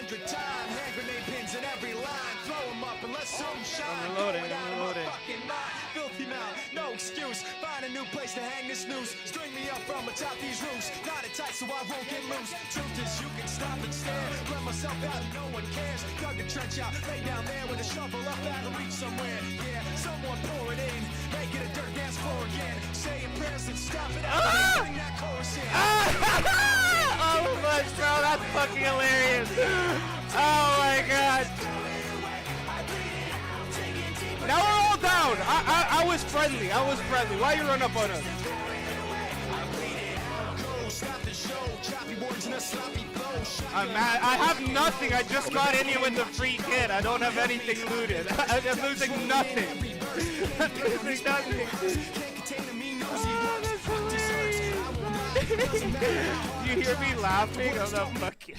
100 times. Hand grenade pins in every line. Throw them up and let some shine. I'm reloading, Going I'm out of my reloading. fucking mind. Filthy mouth, no excuse. Find a new place to hang this noose. String me up from atop these roofs. Knot it tight so I won't get loose. Truth is you can stop and stare. Let myself out and no one cares. Dug a trench out, lay down there with a shovel up out of reach somewhere. Yeah, someone pour it in. Make it a dirt dance floor again. Say your prayers and stop it out. And bring that chorus in. Oh my bro, that's fucking hilarious. Oh my god. Now we're all down. I was friendly. I was friendly. Why you run up on us? I'm mad. I have nothing. I just got in here with the free kit. I don't have anything looted. I'm losing nothing. I'm losing nothing. You hear me laughing? I'm not fucking